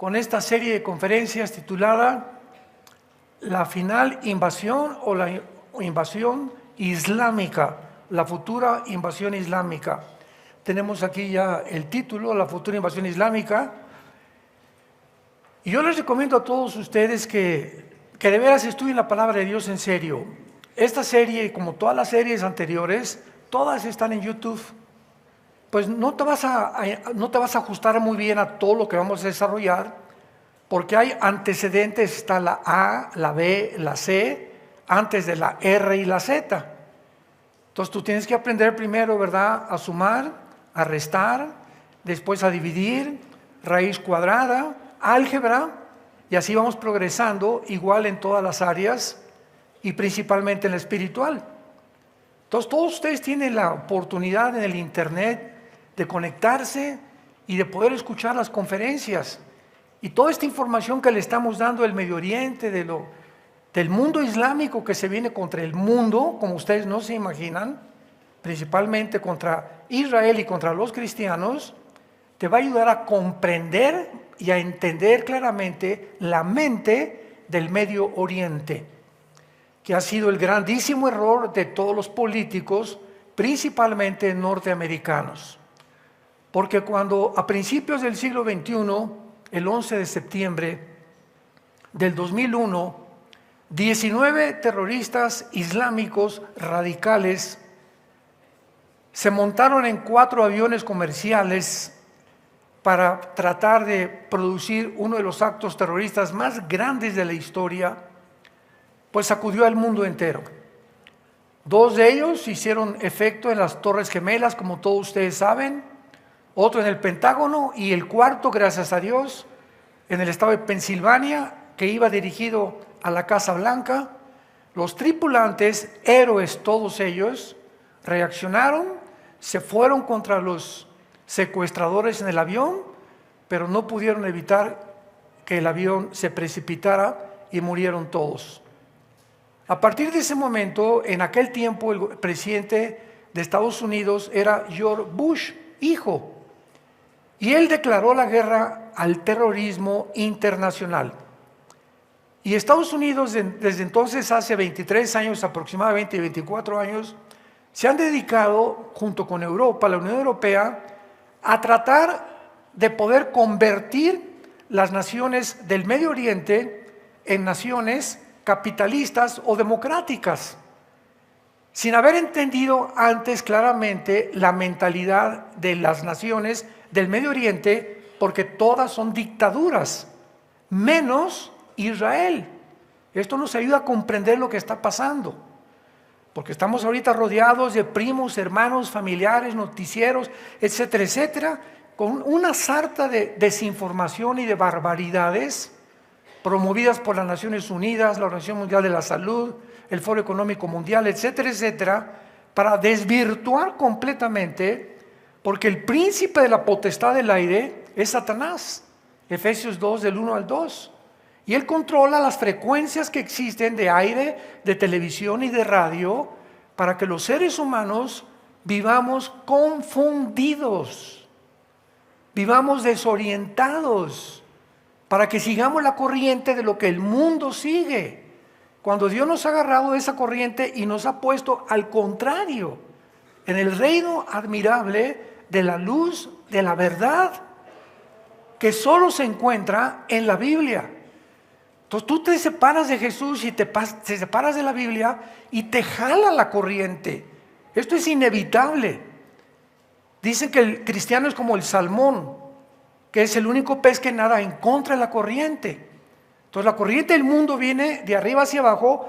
con esta serie de conferencias titulada La final invasión o la invasión islámica, la futura invasión islámica. Tenemos aquí ya el título, la futura invasión islámica. Y yo les recomiendo a todos ustedes que de veras estudien la palabra de Dios en serio. Esta serie, como todas las series anteriores, todas están en YouTube. Pues no te vas a ajustar muy bien a todo lo que vamos a desarrollar, porque hay antecedentes, está la A, la B, la C, antes de la R y la Z. Entonces tú tienes que aprender primero, ¿verdad?, a sumar, a restar, después a dividir, raíz cuadrada, álgebra, y así vamos progresando igual en todas las áreas y principalmente en la espiritual. Entonces todos ustedes tienen la oportunidad en el internet de conectarse y de poder escuchar las conferencias. Y toda esta información que le estamos dando del Medio Oriente, del mundo islámico que se viene contra el mundo, como ustedes no se imaginan, principalmente contra Israel y contra los cristianos, te va a ayudar a comprender y a entender claramente la mente del Medio Oriente, que ha sido el grandísimo error de todos los políticos, principalmente norteamericanos. Porque cuando a principios del siglo XXI, el 11 de septiembre del 2001, 19 terroristas islámicos radicales se montaron en 4 aviones comerciales para tratar de producir uno de los actos terroristas más grandes de la historia, pues sacudió al mundo entero. 2 de ellos hicieron efecto en las Torres Gemelas, como todos ustedes saben, otro en el Pentágono, y el cuarto, gracias a Dios, en el estado de Pensilvania, que iba dirigido a la Casa Blanca. Los tripulantes, héroes todos ellos, reaccionaron, se fueron contra los secuestradores en el avión, pero no pudieron evitar que el avión se precipitara y murieron todos. A partir de ese momento, en aquel tiempo, el presidente de Estados Unidos era George Bush, hijo, y él declaró la guerra al terrorismo internacional. Y Estados Unidos, desde entonces, hace 23 años, aproximadamente 24 años, se han dedicado, junto con Europa, la Unión Europea, a tratar de poder convertir las naciones del Medio Oriente en naciones capitalistas o democráticas, sin haber entendido antes claramente la mentalidad de las naciones del Medio Oriente, porque todas son dictaduras, menos Israel. Esto nos ayuda a comprender lo que está pasando, porque estamos ahorita rodeados de primos, hermanos, familiares, noticieros, etcétera, etcétera, con una sarta de desinformación y de barbaridades promovidas por las Naciones Unidas, la Organización Mundial de la Salud, el Foro Económico Mundial, etcétera, etcétera, para desvirtuar completamente, porque el príncipe de la potestad del aire es Satanás, Efesios 2, del 1 al 2. Y él controla las frecuencias que existen de aire, de televisión y de radio, para que los seres humanos vivamos confundidos, vivamos desorientados, para que sigamos la corriente de lo que el mundo sigue, cuando Dios nos ha agarrado de esa corriente y nos ha puesto al contrario, en el reino admirable de la luz, de la verdad, que solo se encuentra en la Biblia. Entonces tú te separas de Jesús y te separas de la Biblia y te jala la corriente. Esto es inevitable. Dicen que el cristiano es como el salmón, que es el único pez que nada en contra de la corriente. Entonces la corriente del mundo viene de arriba hacia abajo,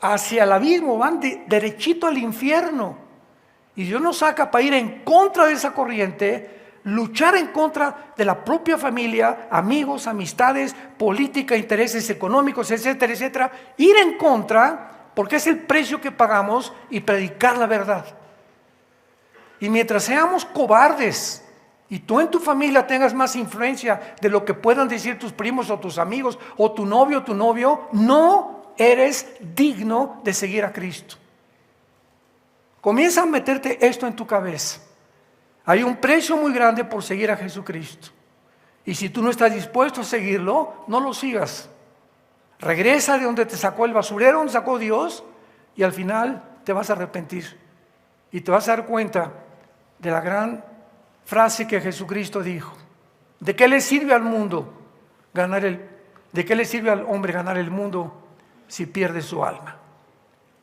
hacia el abismo, van derechito al infierno. Y Dios nos saca para ir en contra de esa corriente, luchar en contra de la propia familia, amigos, amistades, política, intereses económicos, etcétera, etcétera. Ir en contra, porque es el precio que pagamos, y predicar la verdad. Y mientras seamos cobardes, y tú en tu familia tengas más influencia de lo que puedan decir tus primos o tus amigos, o tu novio, no eres digno de seguir a Cristo. Comienza a meterte esto en tu cabeza. Hay un precio muy grande por seguir a Jesucristo. Y si tú no estás dispuesto a seguirlo, no lo sigas. Regresa de donde te sacó el basurero, donde sacó Dios, y al final te vas a arrepentir. Y te vas a dar cuenta de la gran frase que Jesucristo dijo. ¿De qué le sirve al mundo de qué le sirve al hombre ganar el mundo si pierde su alma?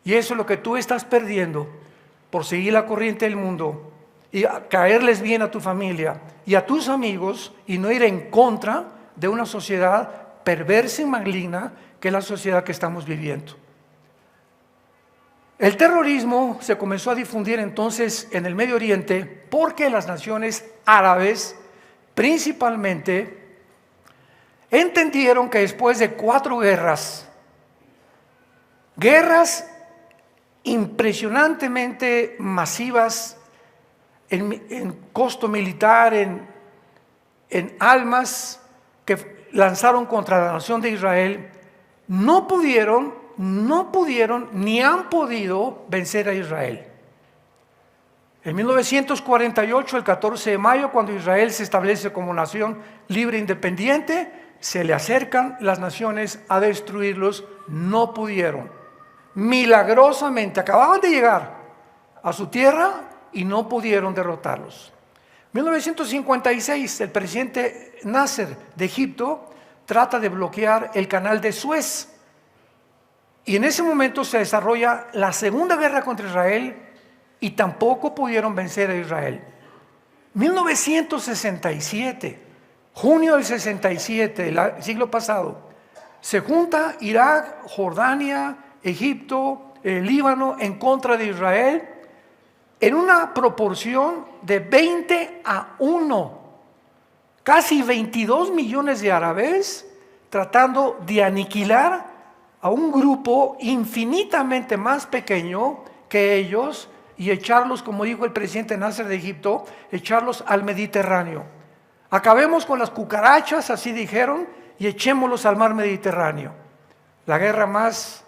Y eso es lo que tú estás perdiendo por seguir la corriente del mundo y caerles bien a tu familia y a tus amigos y no ir en contra de una sociedad perversa y maligna que es la sociedad que estamos viviendo. El terrorismo se comenzó a difundir entonces en el Medio Oriente porque las naciones árabes principalmente entendieron que después de 4 guerras impresionantemente masivas en costo militar, en almas que lanzaron contra la nación de Israel, no pudieron ni han podido vencer a Israel. En 1948, el 14 de mayo, cuando Israel se establece como nación libre e independiente, se le acercan las naciones a destruirlos, no pudieron. Milagrosamente acababan de llegar a su tierra y no pudieron derrotarlos. 1956, el presidente Nasser de Egipto trata de bloquear el canal de Suez. Y en ese momento se desarrolla la segunda guerra contra Israel y tampoco pudieron vencer a Israel. 1967, junio del 67, el siglo pasado, se junta Irak, Jordania, Egipto, el Líbano en contra de Israel en una proporción de 20-1. Casi 22 millones de árabes tratando de aniquilar a un grupo infinitamente más pequeño que ellos y echarlos, como dijo el presidente Nasser de Egipto, echarlos al Mediterráneo. Acabemos con las cucarachas, así dijeron, y echémoslos al mar Mediterráneo. La guerra más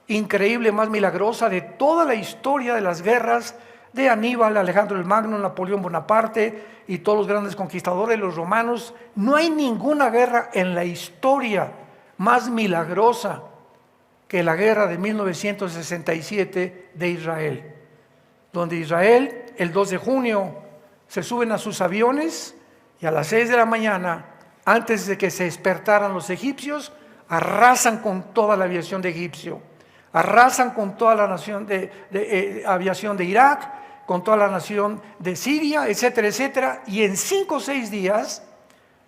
increíble, más milagrosa de toda la historia de las guerras de Aníbal, Alejandro el Magno, Napoleón Bonaparte y todos los grandes conquistadores, los romanos. No hay ninguna guerra en la historia más milagrosa que la guerra de 1967 de Israel, donde Israel el 2 de junio se suben a sus aviones y a las 6 de la mañana, antes de que se despertaran los egipcios, arrasan con toda la aviación de Egipcio, arrasan con toda la nación de aviación de Irak, con toda la nación de Siria, etcétera, etcétera. Y en 5 o 6 días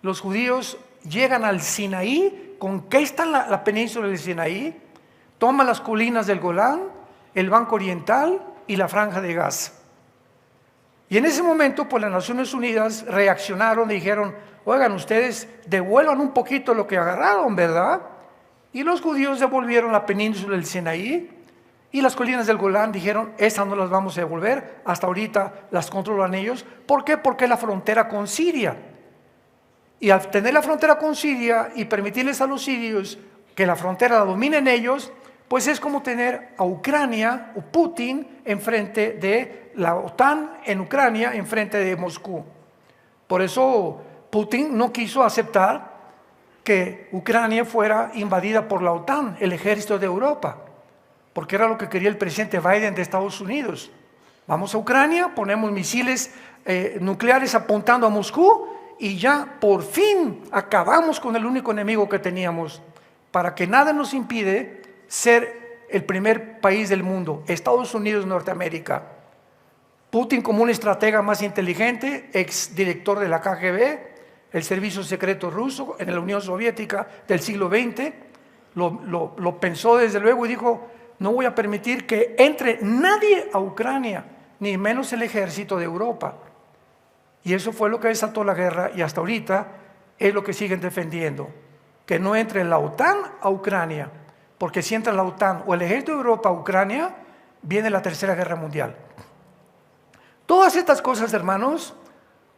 los judíos llegan al Sinaí, conquistan la península del Sinaí, toman las colinas del Golán, el Banco Oriental y la Franja de Gaza. Y en ese momento, pues las Naciones Unidas reaccionaron y dijeron: oigan, ustedes devuelvan un poquito lo que agarraron, ¿verdad? Y los judíos devolvieron la península del Sinaí y las colinas del Golán. Dijeron: esas no las vamos a devolver, hasta ahorita las controlan ellos. ¿Por qué? Porque es la frontera con Siria. Y al tener la frontera con Siria y permitirles a los sirios que la frontera la dominen ellos, pues es como tener a Ucrania o Putin enfrente de la OTAN en Ucrania, enfrente de Moscú. Por eso Putin no quiso aceptar que Ucrania fuera invadida por la OTAN, el ejército de Europa, porque era lo que quería el presidente Biden de Estados Unidos. Vamos a Ucrania, ponemos misiles nucleares apuntando a Moscú y ya por fin acabamos con el único enemigo que teníamos, para que nada nos impide ser el primer país del mundo, Estados Unidos, Norteamérica. Putin, como un estratega más inteligente, ex director de la KGB, el servicio secreto ruso en la Unión Soviética del siglo XX, lo pensó desde luego y dijo: no voy a permitir que entre nadie a Ucrania, ni menos el ejército de Europa. Y eso fue lo que desató la guerra, y hasta ahorita es lo que siguen defendiendo, que no entre la OTAN a Ucrania, porque si entra la OTAN o el ejército de Europa a Ucrania, viene la Tercera Guerra Mundial. Todas estas cosas, hermanos,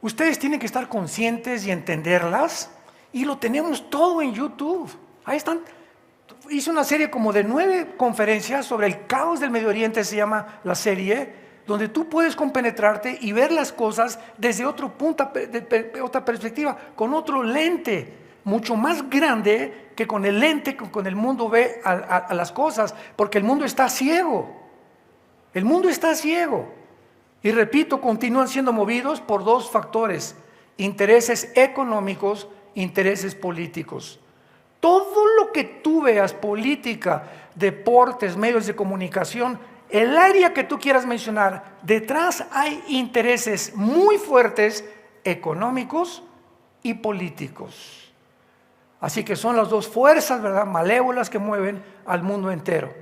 ustedes tienen que estar conscientes y entenderlas, y lo tenemos todo en YouTube. Ahí están. Hice una serie como de 9 conferencias sobre el caos del Medio Oriente, se llama la serie, donde tú puedes compenetrarte y ver las cosas desde otro punto, otra perspectiva, con otro lente, mucho más grande que con el lente que con el mundo ve a las cosas, porque el mundo está ciego. El mundo está ciego. Y repito, continúan siendo movidos por dos factores: intereses económicos, intereses políticos. Todo lo que tú veas, política, deportes, medios de comunicación, el área que tú quieras mencionar, detrás hay intereses muy fuertes económicos y políticos. Así que son las dos fuerzas, ¿verdad?, malévolas que mueven al mundo entero.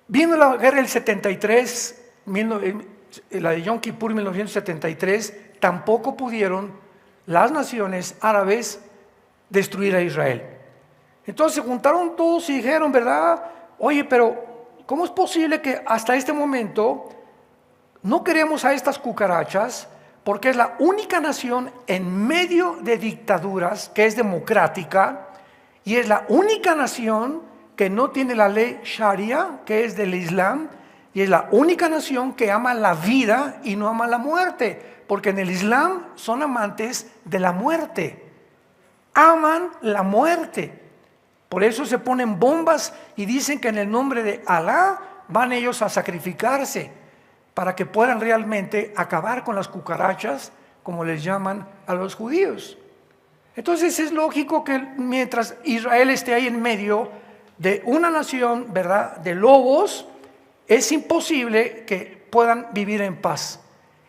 Viendo la guerra del 73, la de Yom Kippur 1973, tampoco pudieron las naciones árabes destruir a Israel. Entonces se juntaron todos y dijeron, ¿verdad? Oye, pero ¿cómo es posible que hasta este momento no queremos a estas cucarachas? Porque es la única nación en medio de dictaduras que es democrática, y es la única nación que no tiene la ley Sharia, que es del Islam, y es la única nación que ama la vida y no ama la muerte, porque en el Islam son amantes de la muerte, aman la muerte. Por eso se ponen bombas y dicen que en el nombre de Alá van ellos a sacrificarse para que puedan realmente acabar con las cucarachas, como les llaman a los judíos. Entonces es lógico que mientras Israel esté ahí en medio de una nación, ¿verdad?, de lobos, es imposible que puedan vivir en paz.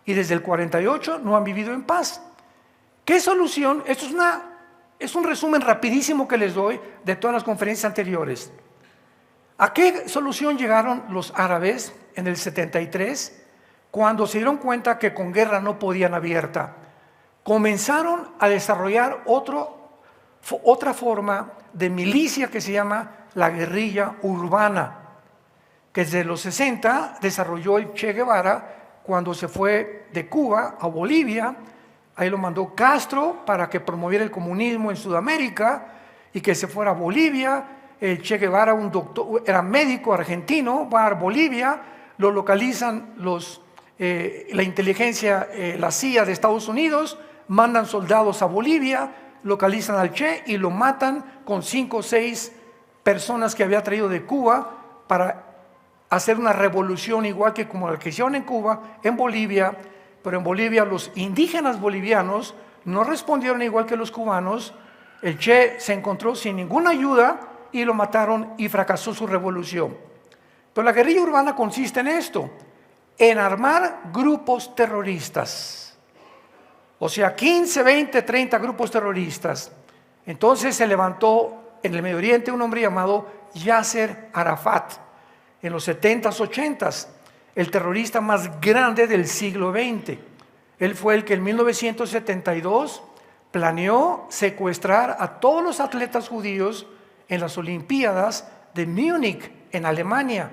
Y desde el 48 no han vivido en paz. ¿Qué solución? Esto es un resumen rapidísimo que les doy de todas las conferencias anteriores. ¿A qué solución llegaron los árabes en el 73? Cuando se dieron cuenta que con guerra no podían abierta. Comenzaron a desarrollar otra forma de milicia que se llama la guerrilla urbana, que desde los 60 desarrolló el Che Guevara cuando se fue de Cuba a Bolivia. Ahí lo mandó Castro para que promoviera el comunismo en Sudamérica y que se fuera a Bolivia. El Che Guevara, un doctor, era médico argentino, va a Bolivia, lo localizan la inteligencia, la CIA de Estados Unidos, mandan soldados a Bolivia, localizan al Che y lo matan con 5 o 6 personas que había traído de Cuba para hacer una revolución igual que como la que hicieron en Cuba, en Bolivia. Pero en Bolivia los indígenas bolivianos no respondieron igual que los cubanos. El Che se encontró sin ninguna ayuda y lo mataron y fracasó su revolución. Pero la guerrilla urbana consiste en esto: en armar grupos terroristas. O sea, 15, 20, 30 grupos terroristas. Entonces se levantó en el Medio Oriente un hombre llamado Yasser Arafat, en los 70s, 80s, el terrorista más grande del siglo XX. Él fue el que en 1972 planeó secuestrar a todos los atletas judíos en las Olimpiadas de Múnich, en Alemania.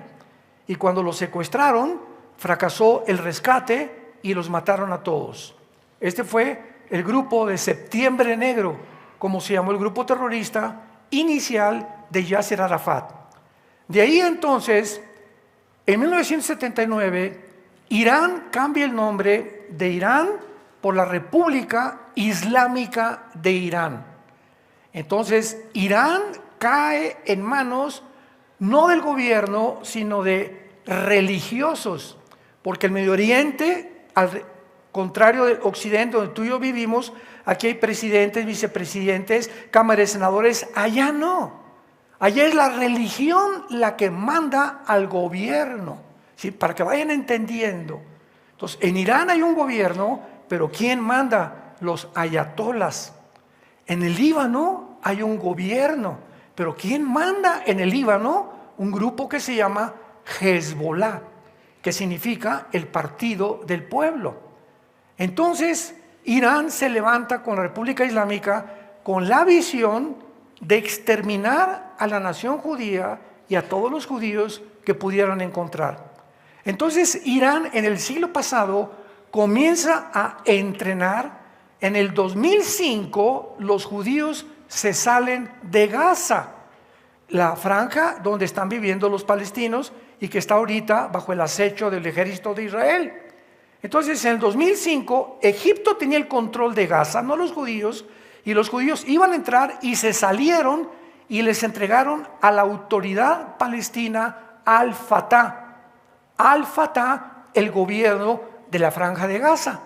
Y cuando los secuestraron, fracasó el rescate y los mataron a todos. Este fue el grupo de Septiembre Negro, como se llamó el grupo terrorista inicial de Yasser Arafat. De ahí entonces, en 1979, Irán cambia el nombre de Irán por la República Islámica de Irán. Entonces, Irán cae en manos no del gobierno, sino de religiosos, porque el Medio Oriente, al contrario del Occidente, donde tú y yo vivimos, aquí hay presidentes, vicepresidentes, cámaras de senadores. Allá no. Allá es la religión la que manda al gobierno, ¿sí? Para que vayan entendiendo. Entonces, en Irán hay un gobierno, pero ¿quién manda? Los ayatolas. En el Líbano hay un gobierno, pero ¿quién manda en el Líbano? Un grupo que se llama Hezbollah, que significa el partido del pueblo. Entonces, Irán se levanta con la República Islámica con la visión de exterminar a la nación judía y a todos los judíos que pudieran encontrar. Entonces, Irán en el siglo pasado comienza a entrenar. En el 2005 los judíos se salen de Gaza. la franja donde están viviendo los palestinos y que está ahorita bajo el acecho del ejército de Israel. Entonces, en el 2005, Egipto tenía el control de Gaza, no los judíos, y los judíos iban a entrar y se salieron y les entregaron a la autoridad palestina Al-Fatah. Al-Fatah, el gobierno de la franja de Gaza.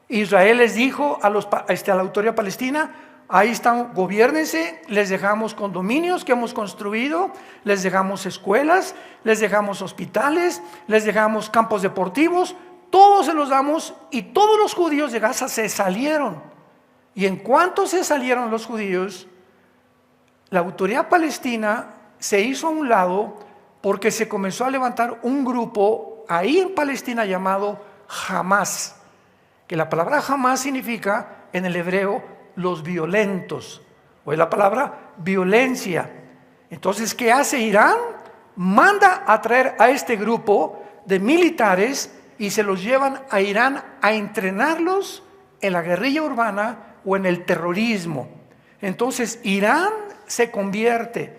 Israel les dijo a la autoridad palestina: ahí están, gobiérnense, les dejamos condominios que hemos construido, les dejamos escuelas, les dejamos hospitales, les dejamos campos deportivos, todos se los damos. Y todos los judíos de Gaza se salieron. Y en cuanto se salieron los judíos, la autoridad palestina se hizo a un lado porque se comenzó a levantar un grupo ahí en Palestina llamado Hamas, que la palabra Hamas significa en el hebreo los violentos, o es la palabra violencia. Entonces, ¿qué hace Irán? Manda a traer a este grupo de militares y se los llevan a Irán a entrenarlos en la guerrilla urbana o en el terrorismo. Entonces, Irán se convierte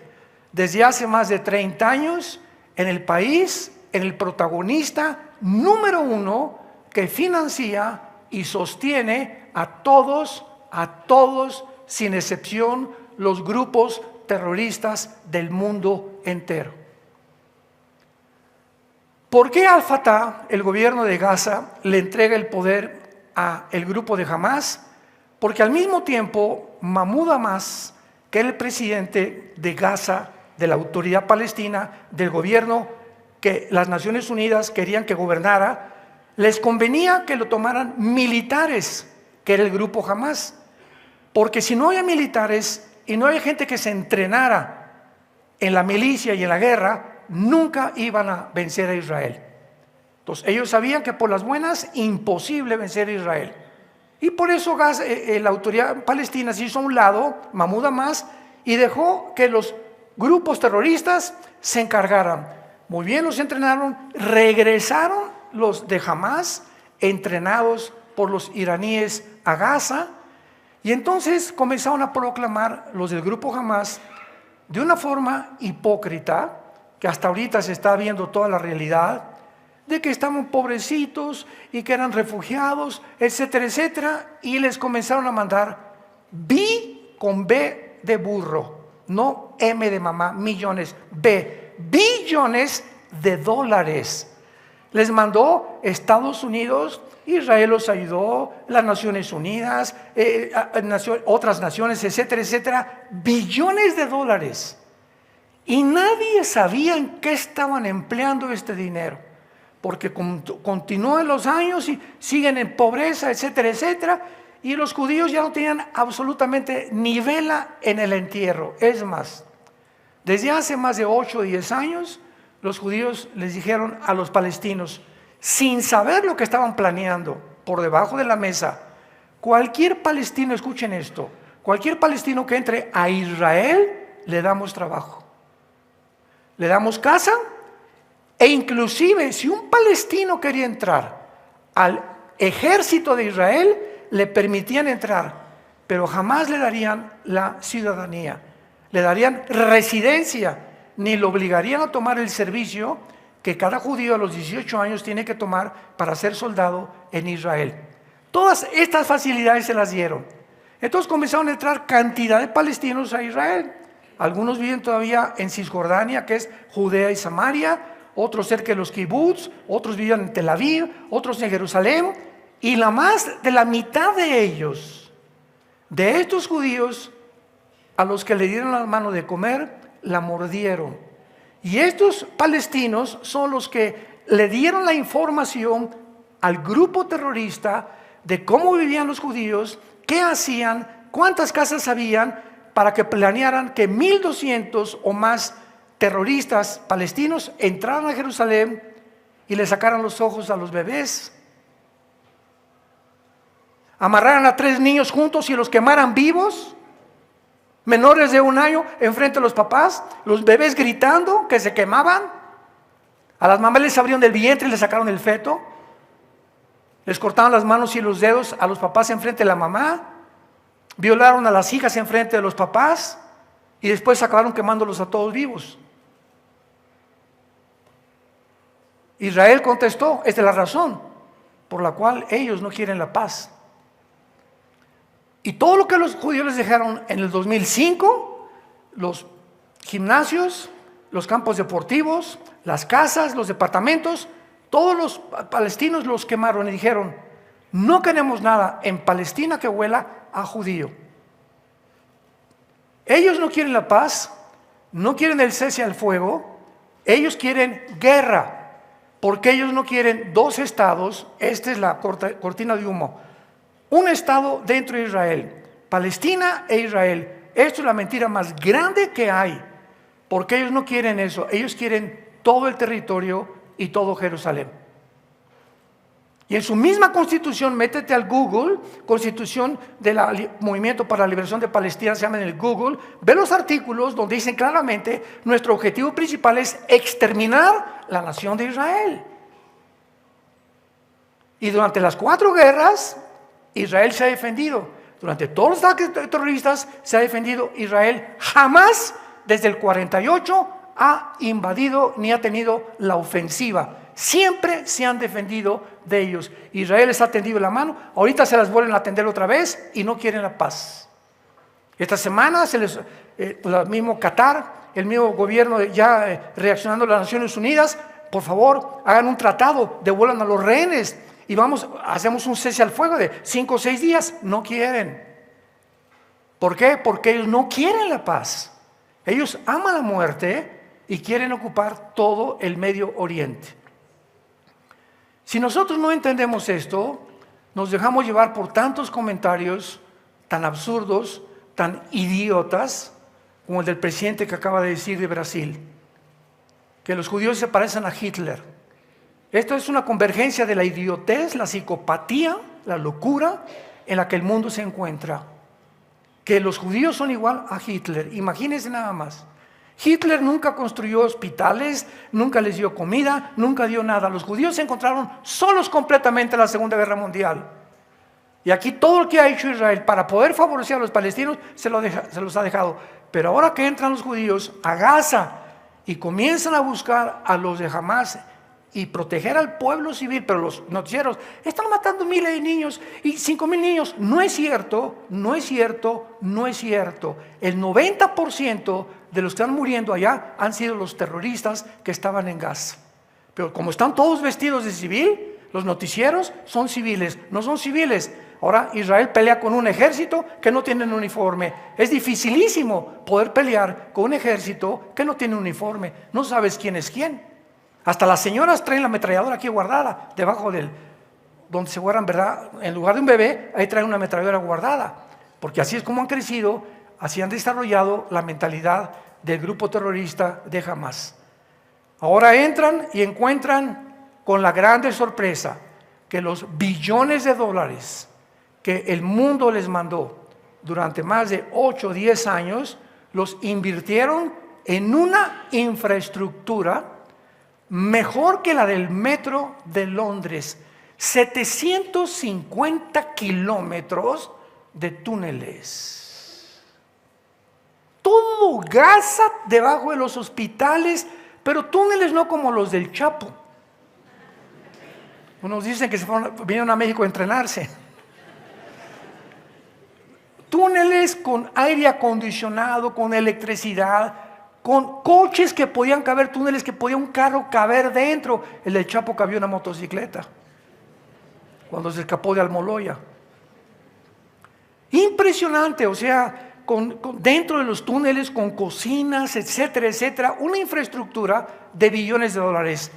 desde hace más de 30 años en el país, en el protagonista número uno que financia y sostiene a todos, sin excepción, los grupos terroristas del mundo entero. ¿Por qué Al-Fatah, el gobierno de Gaza, le entrega el poder al grupo de Hamas? Porque al mismo tiempo, Mahmoud Abbas, que era el presidente de Gaza, de la autoridad palestina, del gobierno que las Naciones Unidas querían que gobernara, les convenía que lo tomaran militares, que era el grupo Hamas. Porque si no había militares y no había gente que se entrenara en la milicia y en la guerra, nunca iban a vencer a Israel. Entonces ellos sabían que por las buenas, imposible vencer a Israel. Y por eso la autoridad palestina se hizo a un lado, Mahmoud Abbas, y dejó que los grupos terroristas se encargaran. Muy bien, los entrenaron, regresaron los de Hamas, entrenados por los iraníes a Gaza, y entonces comenzaron a proclamar los del grupo Hamas de una forma hipócrita, que hasta ahorita se está viendo toda la realidad, de que estaban pobrecitos y que eran refugiados, etcétera, etcétera, y les comenzaron a mandar con B de burro, no M de mamá, millones, billones de dólares. Les mandó Estados Unidos, Israel los ayudó, las Naciones Unidas, otras naciones, etcétera, etcétera, billones de dólares. Y nadie sabía en qué estaban empleando este dinero, porque continúan los años y siguen en pobreza, etcétera, etcétera, y los judíos ya no tenían absolutamente ni vela en el entierro. Es más, desde hace más de 8 o 10 años, los judíos les dijeron a los palestinos, sin saber lo que estaban planeando, por debajo de la mesa, cualquier palestino, escuchen esto, cualquier palestino que entre a Israel, le damos trabajo, le damos casa, e inclusive si un palestino quería entrar al ejército de Israel, le permitían entrar, pero jamás le darían la ciudadanía, le darían residencia, ni lo obligarían a tomar el servicio que cada judío a los 18 años tiene que tomar para ser soldado en Israel. Todas estas facilidades se las dieron. Entonces comenzaron a entrar cantidad de palestinos a Israel. Algunos viven todavía en Cisjordania, que es Judea y Samaria, otros cerca de los kibbutz, otros viven en Tel Aviv, otros en Jerusalén, y la más de la mitad de ellos, de estos judíos, a los que le dieron la mano de comer, la mordieron. Y estos palestinos son los que le dieron la información al grupo terrorista de cómo vivían los judíos, qué hacían, cuántas casas habían, para que planearan que 1,200 o más terroristas palestinos entraran a Jerusalén y le sacaran los ojos a los bebés, amarraran a 3 niños juntos y los quemaran vivos, menores de 1 año, enfrente de los papás, los bebés gritando que se quemaban. A las mamás les abrieron el vientre y les sacaron el feto, les cortaron las manos y los dedos a los papás enfrente de la mamá, violaron a las hijas enfrente de los papás, y después acabaron quemándolos a todos vivos. Israel contestó, esta es la razón por la cual ellos no quieren la paz. Y todo lo que los judíos les dejaron en el 2005, los gimnasios, los campos deportivos, las casas, los departamentos, todos los palestinos los quemaron y dijeron, no queremos nada en Palestina que huela a judío. Ellos no quieren la paz, no quieren el cese al fuego, ellos quieren guerra, porque ellos no quieren dos estados. Esta es la cortina de humo. Un estado dentro de Israel, Palestina e Israel. Esto es la mentira más grande que hay, porque ellos no quieren eso, ellos quieren todo el territorio y todo Jerusalén. Y en su misma constitución, métete al Google, constitución del Movimiento para la Liberación de Palestina, se llama en el Google, ve los artículos donde dicen claramente, nuestro objetivo principal es exterminar la nación de Israel. Y durante las 4 guerras, Israel se ha defendido. Durante todos los ataques terroristas se ha defendido. Israel jamás, desde el 48, ha invadido ni ha tenido la ofensiva. Siempre se han defendido de ellos. Israel les ha tendido la mano, ahorita se las vuelven a tender otra vez y no quieren la paz. Esta semana el mismo Qatar, el mismo gobierno ya reaccionando a las Naciones Unidas, por favor, hagan un tratado, devuelvan a los rehenes y hacemos un cese al fuego de 5 o 6 días. No quieren. ¿Por qué? Porque ellos no quieren la paz. Ellos aman la muerte y quieren ocupar todo el Medio Oriente. Si nosotros no entendemos esto, nos dejamos llevar por tantos comentarios tan absurdos, tan idiotas, como el del presidente que acaba de decir de Brasil, que los judíos se parecen a Hitler. Esto es una convergencia de la idiotez, la psicopatía, la locura en la que el mundo se encuentra. Que los judíos son igual a Hitler, imagínense nada más. Hitler nunca construyó hospitales, nunca les dio comida, nunca dio nada. Los judíos se encontraron solos completamente en la Segunda Guerra Mundial. Y aquí todo lo que ha hecho Israel para poder favorecer a los palestinos se los ha dejado. Pero ahora que entran los judíos a Gaza y comienzan a buscar a los de Hamás y proteger al pueblo civil, pero los noticieros están matando miles de niños y 5,000 niños. No es cierto, no es cierto, no es cierto. El 90% de los que están muriendo allá han sido los terroristas que estaban en Gaza. Pero como están todos vestidos de civil, los noticieros son civiles, no son civiles. Ahora Israel pelea con un ejército que no tiene uniforme. Es dificilísimo poder pelear con un ejército que no tiene uniforme. No sabes quién es quién. Hasta las señoras traen la ametralladora aquí guardada, debajo donde se guardan, ¿verdad? En lugar de un bebé, ahí traen una ametralladora guardada. Porque así es como han crecido, así han desarrollado la mentalidad del grupo terrorista de Hamás. Ahora entran y encuentran con la grande sorpresa que los billones de dólares que el mundo les mandó durante más de 8 o 10 años, los invirtieron en una infraestructura mejor que la del metro de Londres. 750 kilómetros de túneles. Todo Gaza debajo de los hospitales, pero túneles no como los del Chapo. Unos dicen que vinieron a México a entrenarse. Túneles con aire acondicionado, con electricidad, con coches que podían caber, túneles que podía un carro caber dentro. El del Chapo cabía una motocicleta cuando se escapó de Almoloya. Impresionante, o sea, dentro de los túneles, con cocinas, etcétera, etcétera, una infraestructura de billones de dólares.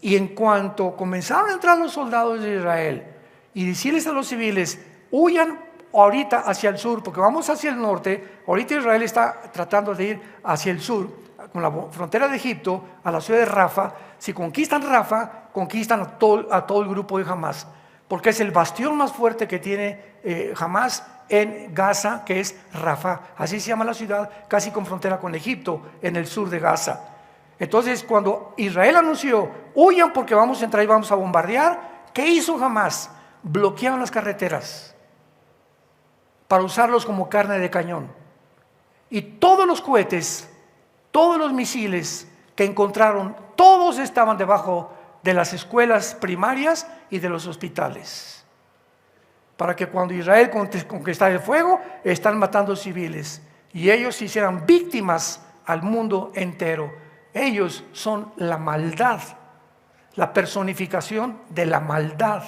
Y en cuanto comenzaron a entrar los soldados de Israel y decirles a los civiles, huyan ahorita hacia el sur, porque vamos hacia el norte. Ahorita Israel está tratando de ir hacia el sur, con la frontera de Egipto, a la ciudad de Rafa. Si conquistan Rafa, conquistan a todo el grupo de Hamás, porque es el bastión más fuerte que tiene Hamás en Gaza, que es Rafa. Así se llama la ciudad, casi con frontera con Egipto, en el sur de Gaza. Entonces, cuando Israel anunció, huyan porque vamos a entrar y vamos a bombardear, ¿qué hizo Hamás? Bloquearon las carreteras para usarlos como carne de cañón. Y todos los cohetes, todos los misiles que encontraron, todos estaban debajo de las escuelas primarias y de los hospitales. Para que cuando Israel conquistara el fuego, están matando civiles. Y ellos se hicieran víctimas al mundo entero. Ellos son la maldad, la personificación de la maldad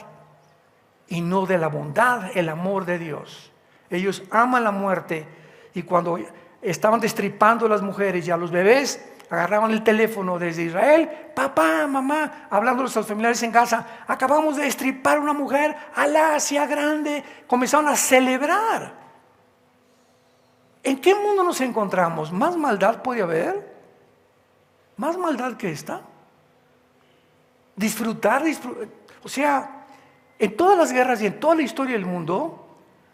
y no de la bondad, el amor de Dios. Ellos aman la muerte, y cuando estaban destripando a las mujeres y a los bebés, agarraban el teléfono desde Israel, papá, mamá, hablándoles a los familiares en Gaza, acabamos de destripar a una mujer, Alá sea grande. Comenzaron a celebrar. ¿En qué mundo nos encontramos? ¿Más maldad puede haber? ¿Más maldad que esta? Disfrutar. O sea, en todas las guerras y en toda la historia del mundo,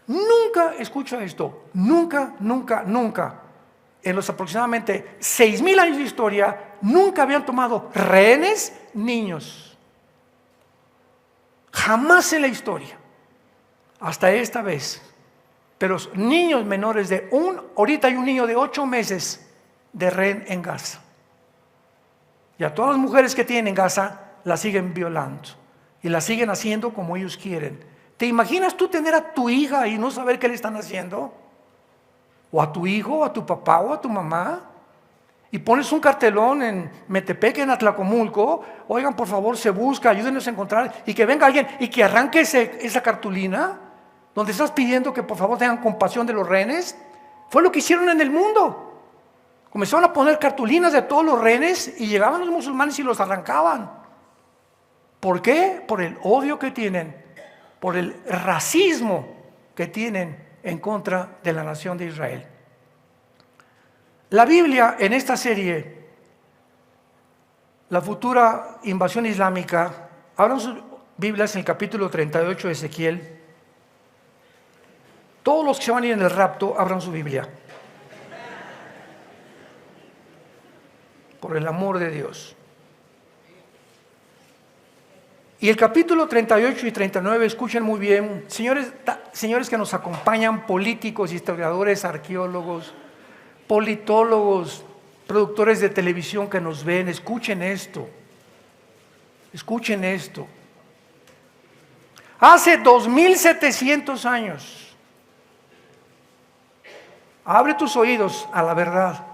nunca, escucha esto, nunca, en los aproximadamente 6,000 años de historia, nunca habían tomado rehenes niños. Jamás en la historia, hasta esta vez. Pero niños menores ahorita hay un niño de 8 meses de rehén en Gaza. Y a todas las mujeres que tienen en Gaza las siguen violando y las siguen haciendo como ellos quieren. ¿Te imaginas tú tener a tu hija y no saber qué le están haciendo? O a tu hijo, o a tu papá, o a tu mamá. Y pones un cartelón en Metepec, en Atlacomulco: oigan, por favor, se busca, ayúdenos a encontrar. Y que venga alguien y que arranque esa cartulina donde estás pidiendo que por favor tengan compasión de los rehenes. Fue lo que hicieron en el mundo. Comenzaron a poner cartulinas de todos los rehenes y llegaban los musulmanes y los arrancaban. ¿Por qué? Por el odio que tienen, por el racismo que tienen en contra de la nación de Israel. La Biblia, en esta serie, la futura invasión islámica, abran sus Biblias en el capítulo 38 de Ezequiel. Todos los que se van a ir en el rapto, abran su Biblia. Por el amor de Dios. Y el capítulo 38 y 39, escuchen muy bien, señores que nos acompañan, políticos, historiadores, arqueólogos, politólogos, productores de televisión que nos ven, escuchen esto. Escuchen esto. Hace 2,700 años, abre tus oídos a la verdad.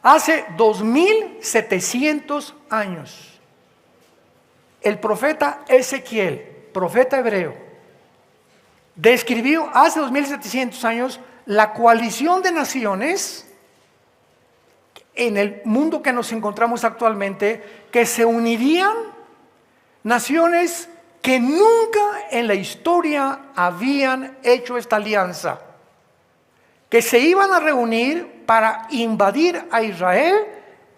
Hace 2,700 años, el profeta Ezequiel, profeta hebreo, describió hace 2,700 años la coalición de naciones en el mundo que nos encontramos actualmente, que se unirían, naciones que nunca en la historia habían hecho esta alianza, que se iban a reunir para invadir a Israel,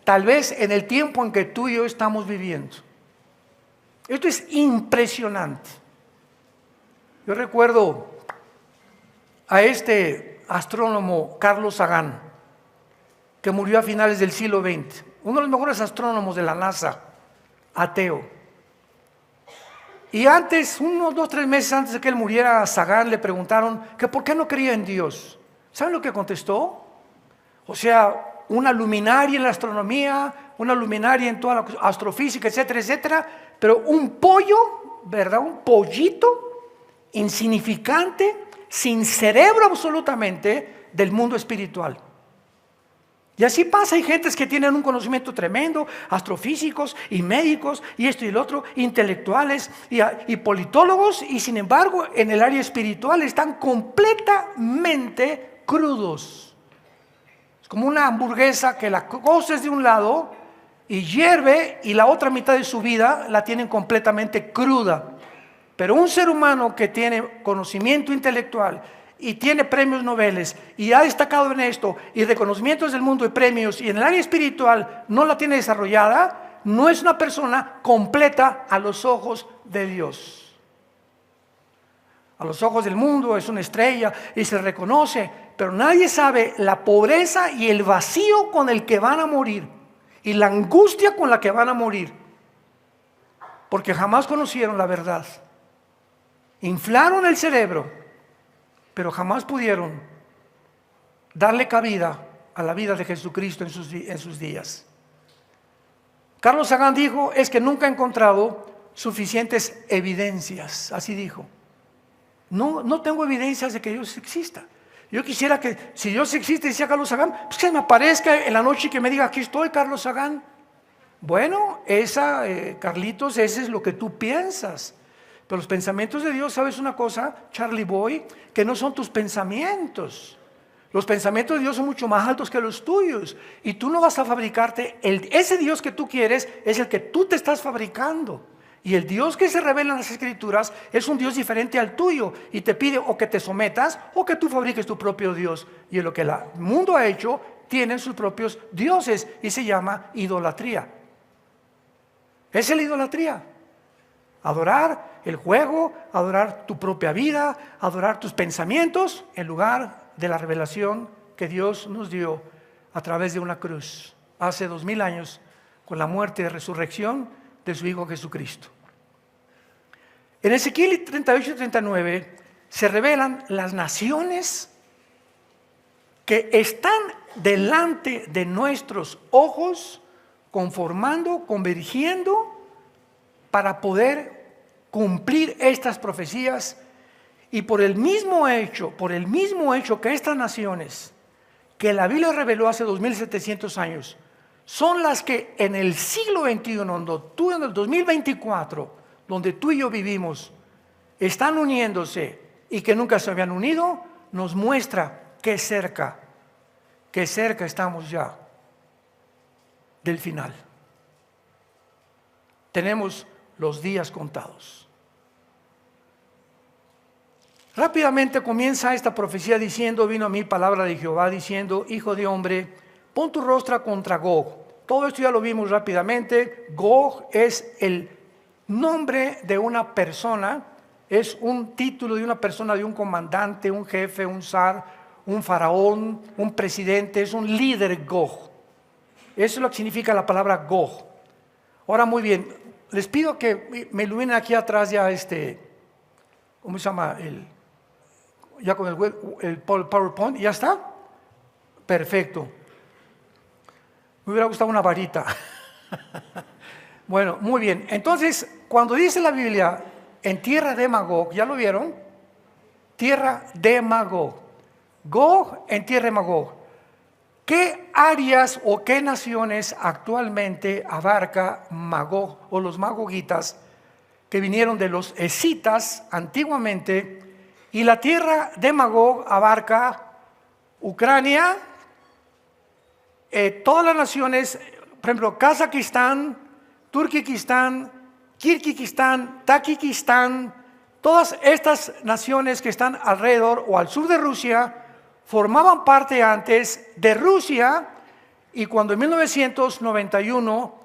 tal vez en el tiempo en que tú y yo estamos viviendo. Esto es impresionante. Yo recuerdo a este astrónomo Carlos Sagan, que murió a finales del siglo XX, uno de los mejores astrónomos de la NASA, ateo. Y antes, unos 2 o 3 meses antes de que él muriera, a Sagan le preguntaron que por qué no creía en Dios. ¿Saben lo que contestó? O sea, una luminaria en la astronomía, una luminaria en toda la astrofísica, etcétera, etcétera, pero un pollo, ¿verdad? Un pollito insignificante, sin cerebro absolutamente, del mundo espiritual. Y así pasa, hay gentes que tienen un conocimiento tremendo, astrofísicos y médicos y esto y el otro, intelectuales y politólogos, y sin embargo en el área espiritual están completamente crudos. Es como una hamburguesa que la coces de un lado y hierve, y la otra mitad de su vida la tienen completamente cruda. Pero un ser humano que tiene conocimiento intelectual y tiene premios Nobel y ha destacado en esto y reconocimientos del mundo y premios, y en el área espiritual no la tiene desarrollada, no es una persona completa a los ojos de Dios. A los ojos del mundo es una estrella y se reconoce, pero nadie sabe la pobreza y el vacío con el que van a morir y la angustia con la que van a morir, porque jamás conocieron la verdad. Inflaron el cerebro, pero jamás pudieron darle cabida a la vida de Jesucristo en sus días. Carlos Sagan dijo, es que nunca he encontrado suficientes evidencias, así dijo. No tengo evidencias de que Dios exista. Yo quisiera que, si Dios existe, decía Carlos Sagan, pues que me aparezca en la noche y que me diga, aquí estoy, Carlos Sagan. Bueno, Carlitos, ese es lo que tú piensas. Pero los pensamientos de Dios, ¿sabes una cosa, Charlie Boy? Que no son tus pensamientos. Los pensamientos de Dios son mucho más altos que los tuyos. Y tú no vas a fabricarte, ese Dios que tú quieres es el que tú te estás fabricando. Y el Dios que se revela en las Escrituras es un Dios diferente al tuyo. Y te pide o que te sometas o que tú fabriques tu propio Dios. Y en lo que el mundo ha hecho, tienen sus propios dioses y se llama idolatría. Esa es la idolatría. Adorar el juego, adorar tu propia vida, adorar tus pensamientos en lugar de la revelación que Dios nos dio a través de una cruz hace 2000 años con la muerte y resurrección de su Hijo Jesucristo. En Ezequiel 38 y 39 se revelan las naciones que están delante de nuestros ojos, conformando, convergiendo para poder cumplir estas profecías. Y por el mismo hecho que estas naciones que la Biblia reveló hace 2700 años son las que en el siglo XXI, en el 2024, donde tú y yo vivimos, están uniéndose y que nunca se habían unido, nos muestra que cerca estamos ya del final. Tenemos los días contados. Rápidamente comienza esta profecía diciendo, vino a mí palabra de Jehová diciendo, hijo de hombre, pon tu rostro contra Gog. Todo esto ya lo vimos rápidamente. Gog es el nombre de una persona, es un título de una persona, de un comandante, un jefe, un zar, un faraón, un presidente, es un líder Gog. Eso es lo que significa la palabra Gog. Ahora muy bien, les pido que me iluminen aquí atrás ya ¿cómo se llama? Ya con el PowerPoint, ¿ya está? Perfecto. Me hubiera gustado una varita. Bueno, muy bien. Entonces, cuando dice la Biblia, en tierra de Magog, ¿ya lo vieron? Tierra de Magog. Gog en tierra de Magog. ¿Qué áreas o qué naciones actualmente abarca Magog o los magogitas que vinieron de los escitas antiguamente? Y la tierra de Magog abarca Ucrania, todas las naciones, por ejemplo, Kazajistán, Turquistán, Kirguistán, Tayikistán, todas estas naciones que están alrededor o al sur de Rusia, formaban parte antes de Rusia, y cuando en 1991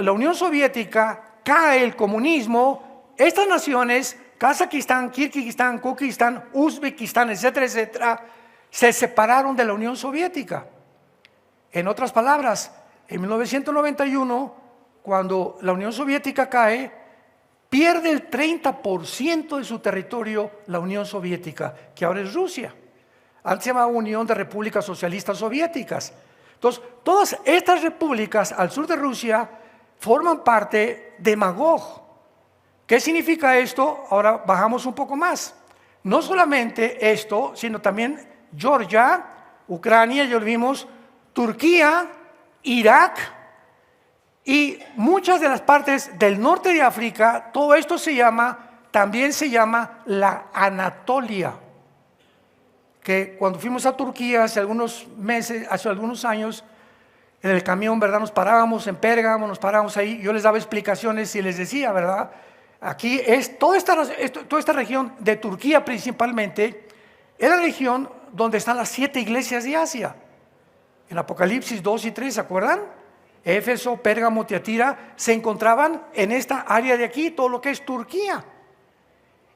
la Unión Soviética cae el comunismo, estas naciones, Kazajistán, Kirguistán, Kukistán, Uzbekistán, etcétera, etcétera, se separaron de la Unión Soviética. En otras palabras, en 1991, cuando la Unión Soviética cae, pierde el 30% de su territorio la Unión Soviética, que ahora es Rusia. Antes se llamaba Unión de Repúblicas Socialistas Soviéticas. Entonces, todas estas repúblicas al sur de Rusia forman parte de Magog. ¿Qué significa esto? Ahora bajamos un poco más. No solamente esto, sino también Georgia, Ucrania, ya lo vimos, Turquía, Irak y muchas de las partes del norte de África. Todo esto también se llama la Anatolia. Que cuando fuimos a Turquía hace algunos meses, hace algunos años, en el camión, ¿verdad? Nos parábamos en Pérgamo, nos parábamos ahí, yo les daba explicaciones y les decía, ¿verdad? Aquí es toda esta región de Turquía principalmente, es la región donde están las 7 iglesias de Asia. En Apocalipsis 2 y 3, ¿se acuerdan? Éfeso, Pérgamo, Tiatira, se encontraban en esta área de aquí, todo lo que es Turquía.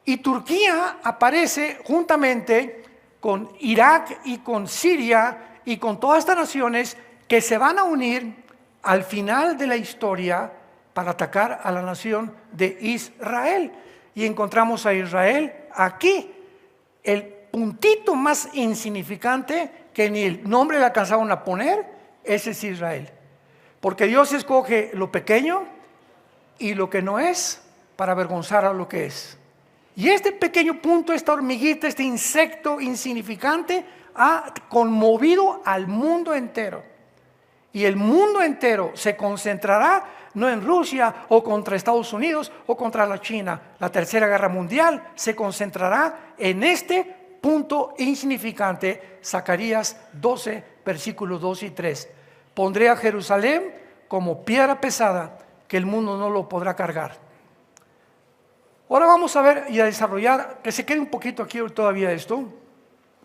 Y Turquía aparece juntamente con Irak y con Siria y con todas estas naciones que se van a unir al final de la historia para atacar a la nación de Israel. Y encontramos a Israel aquí. El puntito más insignificante que ni el nombre le alcanzaron a poner, ese es Israel. Porque Dios escoge lo pequeño y lo que no es para avergonzar a lo que es. Y este pequeño punto, esta hormiguita, este insecto insignificante ha conmovido al mundo entero. Y el mundo entero se concentrará no en Rusia o contra Estados Unidos o contra la China. La Tercera Guerra Mundial se concentrará en este punto insignificante. Zacarías 12, versículos 2 y 3. Pondré a Jerusalén como piedra pesada que el mundo no lo podrá cargar. Ahora vamos a ver y a desarrollar, que se quede un poquito aquí todavía esto.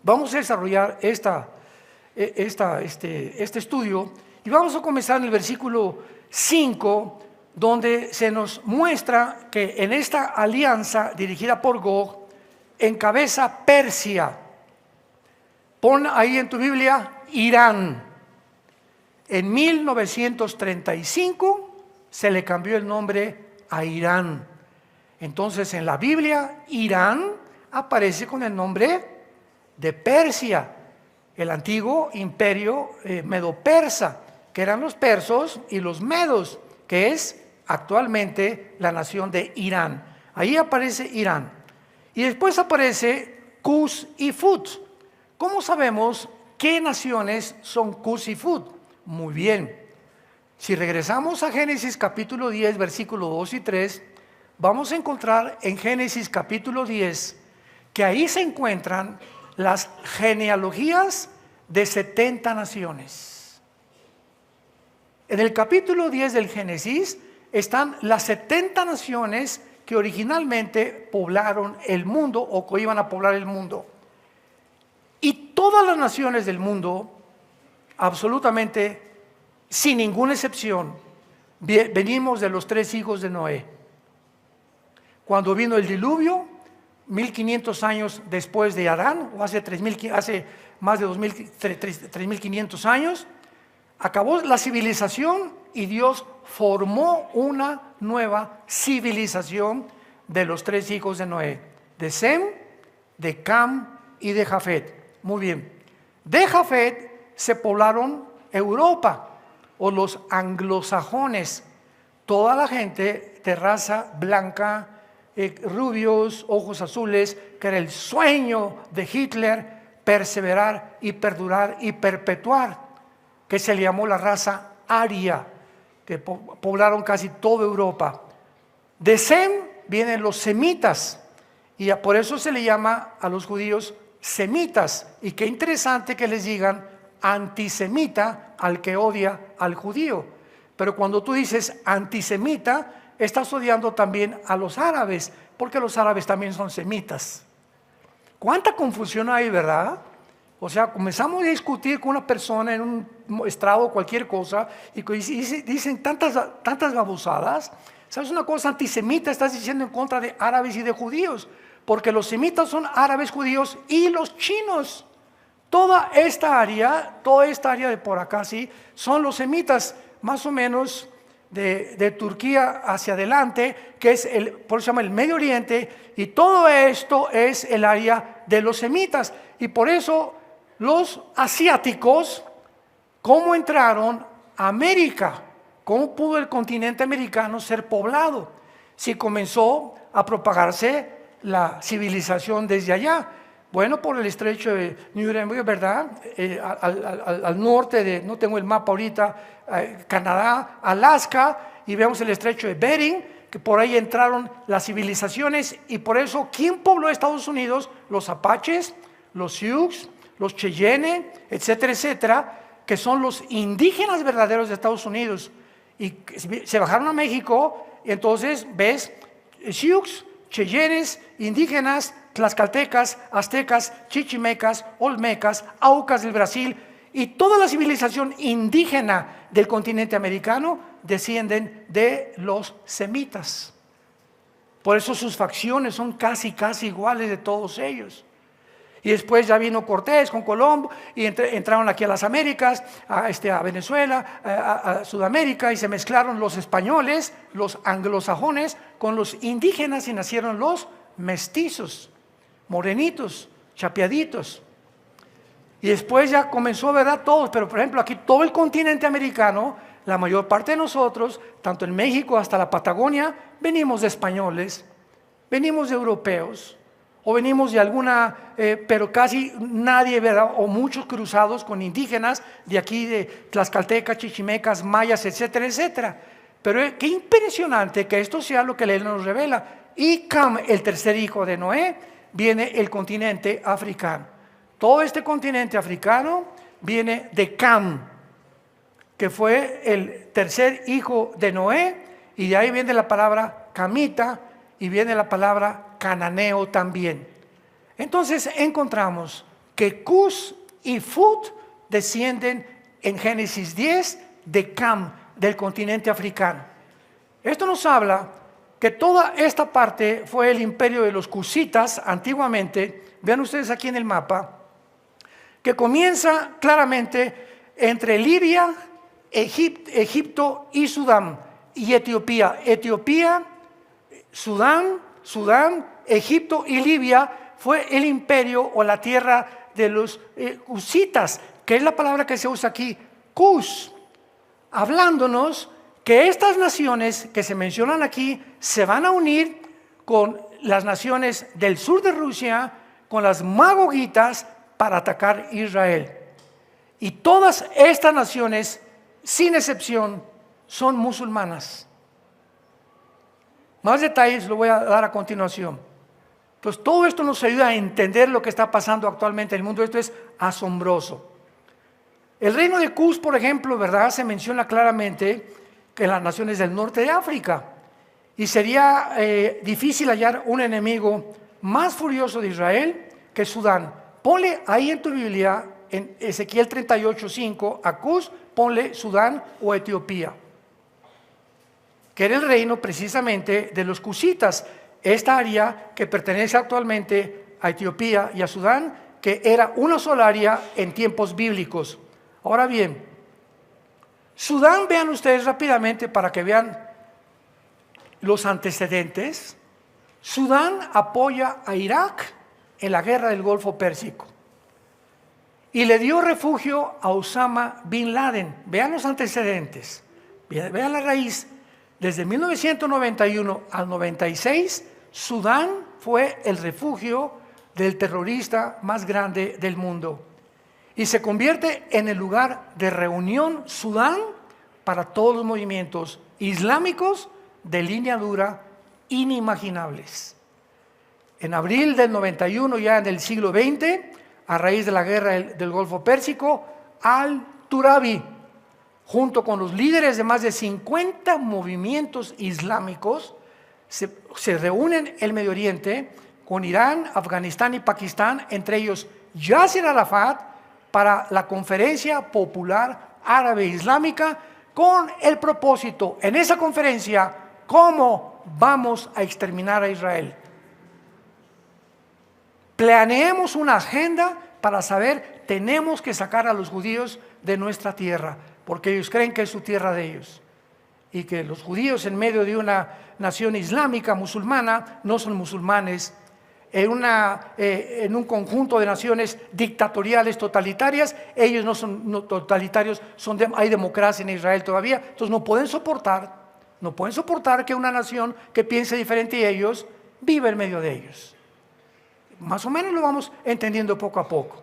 Vamos a desarrollar este estudio y vamos a comenzar en el versículo 5, donde se nos muestra que en esta alianza dirigida por Gog encabeza Persia. Pon ahí en tu Biblia Irán. En 1935 se le cambió el nombre a Irán. Entonces en la Biblia Irán aparece con el nombre de Persia, el antiguo imperio medo-persa, que eran los persos y los medos, que es actualmente la nación de Irán. Ahí aparece Irán. Y después aparece Cus y Fut. ¿Cómo sabemos qué naciones son Cus y Fut? Muy bien. Si regresamos a Génesis capítulo 10, versículos 2 y 3, vamos a encontrar en Génesis capítulo 10 que ahí se encuentran las genealogías de 70 naciones. En el capítulo 10 del Génesis están las 70 naciones que originalmente poblaron el mundo o que iban a poblar el mundo. Y todas las naciones del mundo, absolutamente sin ninguna excepción, venimos de los 3 hijos de Noé. Cuando vino el diluvio, 1500 años después de Adán, o hace más de 3500 años, acabó la civilización y Dios formó una nueva civilización de los 3 hijos de Noé, de Sem, de Cam y de Jafet. Muy bien. De Jafet se poblaron Europa o los anglosajones, toda la gente de raza blanca, rubios, ojos azules, que era el sueño de Hitler, perseverar y perdurar y perpetuar, que se le llamó la raza aria, que poblaron casi toda Europa. De Sem vienen los semitas, y por eso se le llama a los judíos semitas. Y qué interesante que les digan antisemita al que odia al judío. Pero cuando tú dices antisemita, estás odiando también a los árabes, porque los árabes también son semitas. ¿Cuánta confusión hay, verdad? O sea, comenzamos a discutir con una persona en un estrado, cualquier cosa, y dicen tantas babosadas. ¿Sabes una cosa? Antisemita, estás diciendo en contra de árabes y de judíos, porque los semitas son árabes, judíos y los chinos. Toda esta área de por acá, sí, son los semitas, más o menos de Turquía hacia adelante, que es por eso se llama el Medio Oriente, y todo esto es el área de los semitas. Y por eso los asiáticos, ¿cómo entraron a América? ¿Cómo pudo el continente americano ser poblado? Si comenzó a propagarse la civilización desde allá. Bueno, por el estrecho de Nuremberg, ¿verdad? Al norte de, no tengo el mapa ahorita, Canadá, Alaska, y vemos el estrecho de Bering, que por ahí entraron las civilizaciones, y por eso, ¿quién pobló Estados Unidos? Los apaches, los sioux, los Cheyenne, etcétera, etcétera, que son los indígenas verdaderos de Estados Unidos. Y se bajaron a México, y entonces ves sioux, Cheyennes, indígenas, tlaxcaltecas, aztecas, chichimecas, olmecas, aucas del Brasil, y toda la civilización indígena del continente americano descienden de los semitas. Por eso sus facciones son casi iguales de todos ellos. Y después ya vino Cortés con Colombo y entraron aquí a las Américas, a Venezuela, a Sudamérica, y se mezclaron los españoles, los anglosajones con los indígenas, y nacieron los mestizos, morenitos, chapeaditos. Y después ya comenzó, ¿verdad? Todos, pero por ejemplo aquí todo el continente americano, la mayor parte de nosotros, tanto en México hasta la Patagonia, venimos de españoles, venimos de europeos, o venimos de alguna, pero casi nadie, ¿verdad? O muchos cruzados con indígenas de aquí, de tlaxcaltecas, chichimecas, mayas, etcétera, etcétera. Pero qué impresionante que esto sea lo que la ley nos revela. Y Cam, el tercer hijo de Noé, viene el continente africano. Todo este continente africano viene de Cam, que fue el tercer hijo de Noé, y de ahí viene la palabra camita y viene la palabra cananeo también. Entonces encontramos que Cus y Fut descienden en Génesis 10 de Cam, del continente africano. Esto nos habla que toda esta parte fue el imperio de los cusitas antiguamente. Vean ustedes aquí en el mapa, que comienza claramente entre Libia, Egipto y Sudán y Etiopía. Etiopía, Sudán, Egipto y Libia fue el imperio o la tierra de los cusitas, que es la palabra que se usa aquí, Cus, hablándonos que estas naciones que se mencionan aquí se van a unir con las naciones del sur de Rusia, con las magogitas, para atacar Israel. Y todas estas naciones, sin excepción, son musulmanas. Más detalles lo voy a dar a continuación. Entonces, todo esto nos ayuda a entender lo que está pasando actualmente en el mundo. Esto es asombroso. El reino de Cus, por ejemplo, ¿verdad? Se menciona claramente que en las naciones del norte de África. Y sería difícil hallar un enemigo más furioso de Israel que Sudán. Ponle ahí en tu Biblia, en Ezequiel 38:5, a Cus, ponle Sudán o Etiopía, que era el reino precisamente de los cusitas, esta área que pertenece actualmente a Etiopía y a Sudán, que era una sola área en tiempos bíblicos. Ahora bien, Sudán, vean ustedes rápidamente para que vean los antecedentes. Sudán apoya a Irak en la guerra del Golfo Pérsico y le dio refugio a Osama Bin Laden. Vean los antecedentes, vean la raíz. Desde 1991 al 96, Sudán fue el refugio del terrorista más grande del mundo y se convierte en el lugar de reunión Sudán para todos los movimientos islámicos de línea dura inimaginables. En abril del 91, ya en el siglo XX, a raíz de la guerra del Golfo Pérsico, Al-Turabi, junto con los líderes de más de 50 movimientos islámicos, se reúnen en el Medio Oriente con Irán, Afganistán y Pakistán, entre ellos Yasser Arafat, para la Conferencia Popular Árabe Islámica, con el propósito, en esa conferencia, cómo vamos a exterminar a Israel. Planeemos una agenda para saber, tenemos que sacar a los judíos de nuestra tierra, porque ellos creen que es su tierra de ellos. Y que los judíos en medio de una nación islámica, musulmana, no son musulmanes. En un conjunto de naciones dictatoriales, totalitarias, ellos no son totalitarios, hay democracia en Israel todavía. Entonces no pueden soportar que una nación que piense diferente a ellos viva en medio de ellos. Más o menos lo vamos entendiendo poco a poco.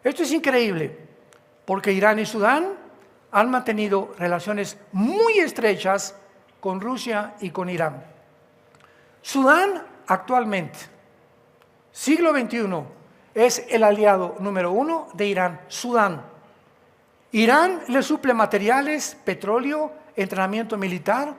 Esto es increíble, porque Irán y Sudán han mantenido relaciones muy estrechas con Rusia y con Irán. Sudán actualmente, siglo XXI, es el aliado número 1 de Irán, Sudán. Irán le suple materiales, petróleo, entrenamiento militar,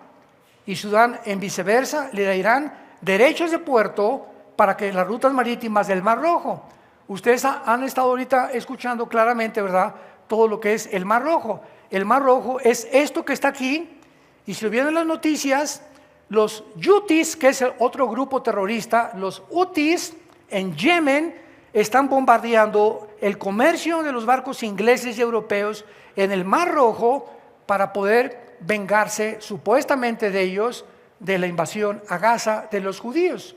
y Sudán en viceversa le da a Irán derechos de puerto para que las rutas marítimas del Mar Rojo. Ustedes han estado ahorita escuchando claramente, ¿verdad?, todo lo que es el Mar Rojo. El Mar Rojo es esto que está aquí, y si lo vieron en las noticias, los Houthis, que es el otro grupo terrorista, los Houthis en Yemen están bombardeando el comercio de los barcos ingleses y europeos en el Mar Rojo para poder vengarse supuestamente de ellos de la invasión a Gaza de los judíos.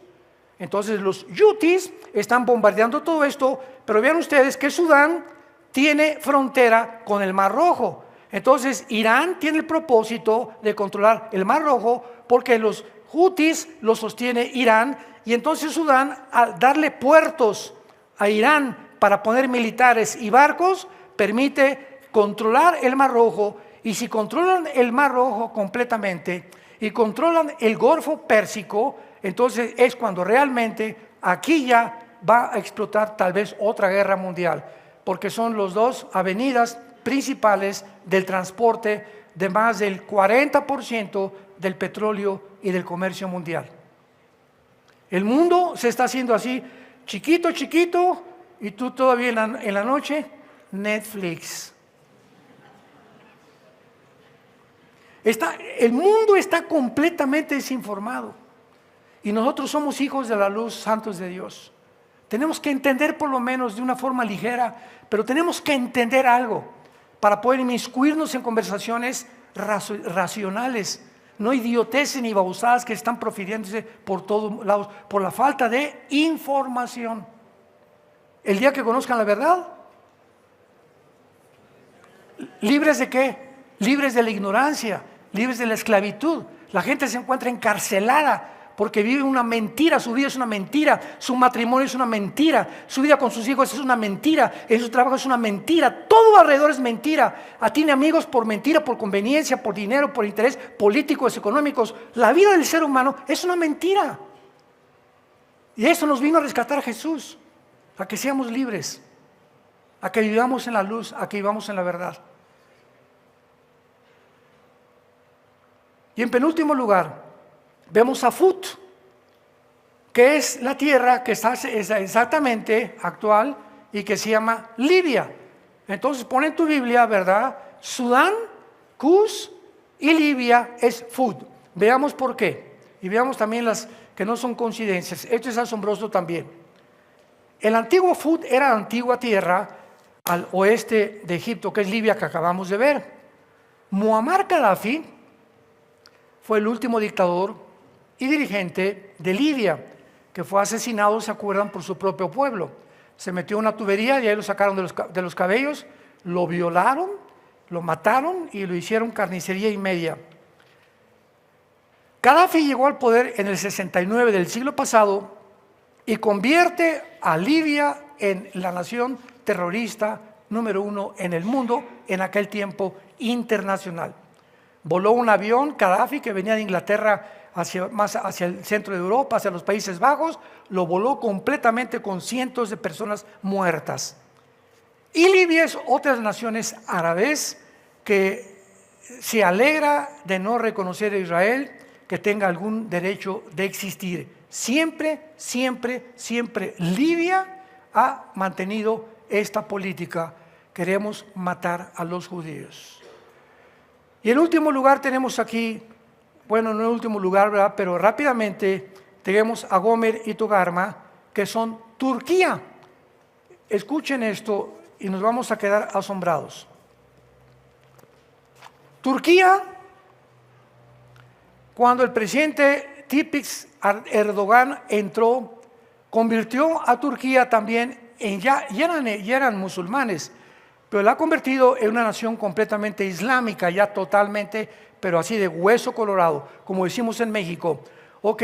Entonces los hutis están bombardeando todo esto, pero vean ustedes que Sudán tiene frontera con el Mar Rojo. Entonces Irán tiene el propósito de controlar el Mar Rojo porque los hutis lo sostiene Irán, y entonces Sudán, al darle puertos a Irán para poner militares y barcos, permite controlar el Mar Rojo. Y si controlan el Mar Rojo completamente y controlan el Golfo Pérsico, entonces es cuando realmente aquí ya va a explotar tal vez otra guerra mundial, porque son las dos avenidas principales del transporte de más del 40% del petróleo y del comercio mundial. El mundo se está haciendo así, chiquito, chiquito, y tú todavía en la noche, Netflix. El mundo está completamente desinformado, y nosotros somos hijos de la luz, santos de Dios. Tenemos que entender, por lo menos de una forma ligera, pero tenemos que entender algo para poder inmiscuirnos en conversaciones racionales, no idioteces ni babosadas que están profiriéndose por todos lados por la falta de información. El día que conozcan la verdad, ¿libres de qué? Libres de la ignorancia, libres de la esclavitud. La gente se encuentra encarcelada porque vive una mentira, su vida es una mentira, su matrimonio es una mentira, su vida con sus hijos es una mentira, en su trabajo es una mentira, todo alrededor es mentira. Tiene amigos por mentira, por conveniencia, por dinero, por interés políticos, económicos. La vida del ser humano es una mentira. Y eso nos vino a rescatar Jesús, a que seamos libres, a que vivamos en la luz, a que vivamos en la verdad. Y en penúltimo lugar, vemos a Fut, que es la tierra que está exactamente actual y que se llama Libia. Entonces pon en tu Biblia, ¿verdad? Sudán, Cus y Libia es Fut. Veamos por qué. Y veamos también las que no son coincidencias. Esto es asombroso también. El antiguo Fut era la antigua tierra al oeste de Egipto, que es Libia, que acabamos de ver. Muammar Gaddafi fue el último dictador y dirigente de Libia, que fue asesinado, ¿se acuerdan?, por su propio pueblo. Se metió en una tubería y ahí lo sacaron de los cabellos, lo violaron, lo mataron y lo hicieron carnicería y media. Gaddafi llegó al poder en el 69 del siglo pasado y convierte a Libia en la nación terrorista número 1 en el mundo, en aquel tiempo internacional. Voló un avión, Gaddafi, que venía de Inglaterra más hacia el centro de Europa, hacia los Países Bajos, lo voló completamente con cientos de personas muertas. Y Libia es otra de las naciones árabes que se alegra de no reconocer a Israel, que tenga algún derecho de existir. Siempre, siempre, siempre Libia ha mantenido esta política. Queremos matar a los judíos. Y en último lugar tenemos aquí, bueno, no en último lugar, ¿verdad?, pero rápidamente tenemos a Gomer y Togarma, que son Turquía. Escuchen esto y nos vamos a quedar asombrados. Turquía, cuando el presidente Tayyip Erdogan entró, convirtió a Turquía también ya eran musulmanes, pero la ha convertido en una nación completamente islámica, ya totalmente, pero así de hueso colorado, como decimos en México. Ok,